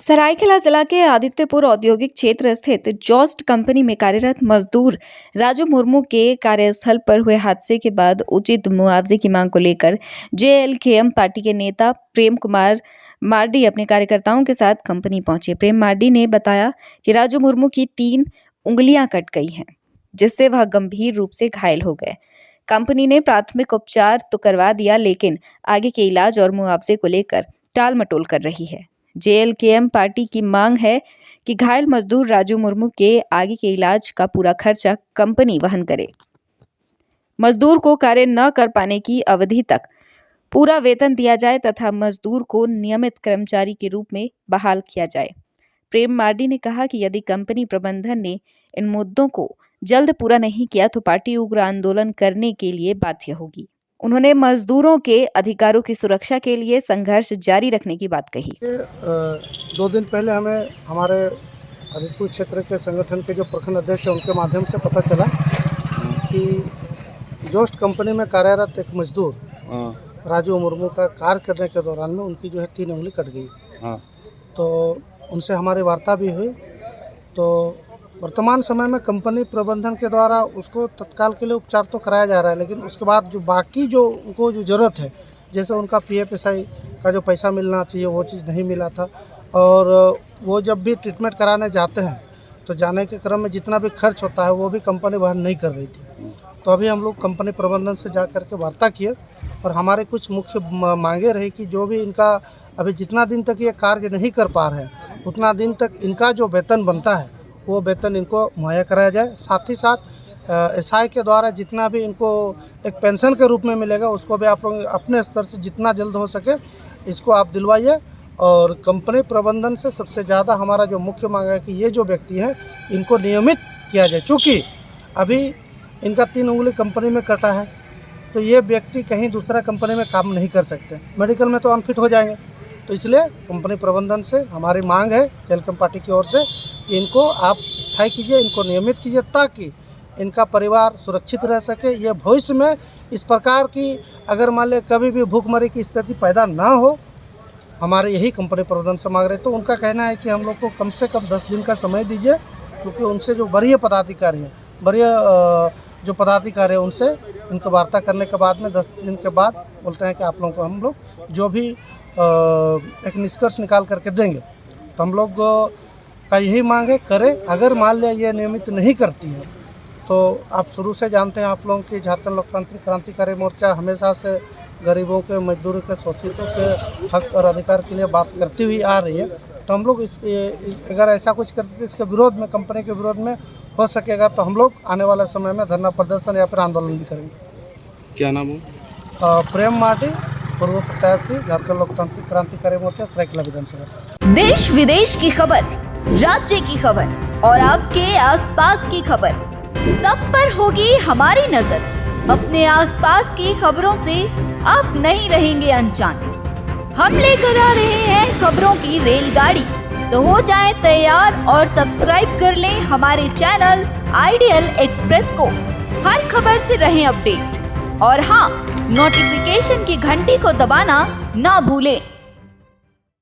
सरायकेला जिला के आदित्यपुर औद्योगिक क्षेत्र स्थित जॉस्ट कंपनी में कार्यरत मजदूर राजू मुर्मू के कार्यस्थल पर हुए हादसे के बाद उचित मुआवजे की मांग को लेकर जेएलकेएम पार्टी के नेता प्रेम कुमार मार्डी अपने कार्यकर्ताओं के साथ कंपनी पहुंचे। प्रेम मार्डी ने बताया कि राजू मुर्मू की 3 उंगलियां कट गई हैं, जिससे वह गंभीर रूप से घायल हो गए। कंपनी ने प्राथमिक उपचार तो करवा दिया, लेकिन आगे के इलाज और मुआवजे को लेकर टाल मटोल कर रही है। जेएलकेएम पार्टी की मांग है कि घायल मजदूर राजू मुर्मू के आगे के इलाज का पूरा खर्चा कंपनी वहन करे। मजदूर को कार्य न कर पाने की अवधि तक पूरा वेतन दिया जाए तथा मजदूर को नियमित कर्मचारी के रूप में बहाल किया जाए। प्रेम मार्डी ने कहा कि यदि कंपनी प्रबंधन ने इन मुद्दों को जल्द पूरा नहीं किया तो पार्टी उग्र आंदोलन करने के लिए बाध्य होगी। उन्होंने मजदूरों के अधिकारों की सुरक्षा के लिए संघर्ष जारी रखने की बात कही। 2 दिन पहले हमें हमारे आदित्यपुर क्षेत्र के संगठन के जो प्रखंड अध्यक्ष हैं उनके माध्यम से पता चला कि जोस्ट कंपनी में कार्यरत एक मजदूर राजू मुर्मू का कार्य करने के दौरान में उनकी जो है 3 उंगली कट गई। तो उनसे हमारी वार्ता भी हुई। तो वर्तमान समय में कंपनी प्रबंधन के द्वारा उसको तत्काल के लिए उपचार तो कराया जा रहा है, लेकिन उसके बाद जो बाकी जो उनको जो ज़रूरत है, जैसे उनका पीएफएसआई का जो पैसा मिलना चाहिए वो चीज़ नहीं मिला था। और वो जब भी ट्रीटमेंट कराने जाते हैं तो जाने के क्रम में जितना भी खर्च होता है वो भी कंपनी वहन नहीं कर रही थी। तो अभी हम लोग कंपनी प्रबंधन से जा कर के वार्ता किए और हमारे कुछ मुख्य मांगे रही कि जो भी इनका अभी जितना दिन तक ये कार्य नहीं कर पा रहे हैं उतना दिन तक इनका जो वेतन बनता है वो वेतन इनको मुहैया कराया जाए। साथ ही साथ एसआई के द्वारा जितना भी इनको एक पेंशन के रूप में मिलेगा उसको भी आप लोग अपने स्तर से जितना जल्द हो सके इसको आप दिलवाइए। और कंपनी प्रबंधन से सबसे ज़्यादा हमारा जो मुख्य मांग है कि ये जो व्यक्ति हैं इनको नियमित किया जाए। चूँकि अभी इनका 3 उंगली कंपनी में कटा है तो ये व्यक्ति कहीं दूसरा कंपनी में काम नहीं कर सकते, मेडिकल में तो अनफिट हो जाएंगे। तो इसलिए कंपनी प्रबंधन से हमारी मांग है जेएलकेएम पार्टी की ओर से कि इनको आप स्थायी कीजिए, इनको नियमित कीजिए ताकि इनका परिवार सुरक्षित रह सके। ये भविष्य में इस प्रकार की अगर मान लें कभी भी भूखमरी की स्थिति पैदा ना हो, हमारे यही कंपनी प्रबंधन से मांग रहे। तो उनका कहना है कि हम लोग को कम से कम 10 दिन का समय दीजिए, क्योंकि उनसे जो वरीय पदाधिकारी हैं जो पदाधिकारी हैं उनसे इनको वार्ता करने के बाद में 10 दिन के बाद बोलते हैं कि आप लोगों को हम लोग जो भी एक निष्कर्ष निकाल करके देंगे। तो हम लोग का यही मांग है करें। अगर मान लिया ये नियमित नहीं करती है तो आप शुरू से जानते हैं आप लोगों की झारखंड लोकतांत्रिक क्रांतिकारी मोर्चा हमेशा से गरीबों के, मजदूरों के, शोषितों के हक और अधिकार के लिए बात करती हुई आ रही है। तो हम लोग अगर ऐसा कुछ करते तो इसके विरोध में, कंपनी के विरोध में हो सकेगा तो हम लोग आने वाले समय में धरना प्रदर्शन या फिर आंदोलन भी करेंगे। क्या नाम हो? प्रेम मार्डी, पूर्व प्रत्याशी, झारखंड लोकतांत्रिक क्रांतिकारी मोर्चा, सरायकेला विधानसभा। देश विदेश की खबर, राज्य की खबर और आपके आसपास की खबर, सब पर होगी हमारी नजर। अपने आसपास की खबरों से आप नहीं रहेंगे अनजान। हम लेकर आ रहे हैं खबरों की रेलगाड़ी, तो हो जाएं तैयार और सब्सक्राइब कर लें हमारे चैनल आइडियल एक्सप्रेस को। हर खबर से रहें अपडेट और हाँ, नोटिफिकेशन की घंटी को दबाना ना भूलें।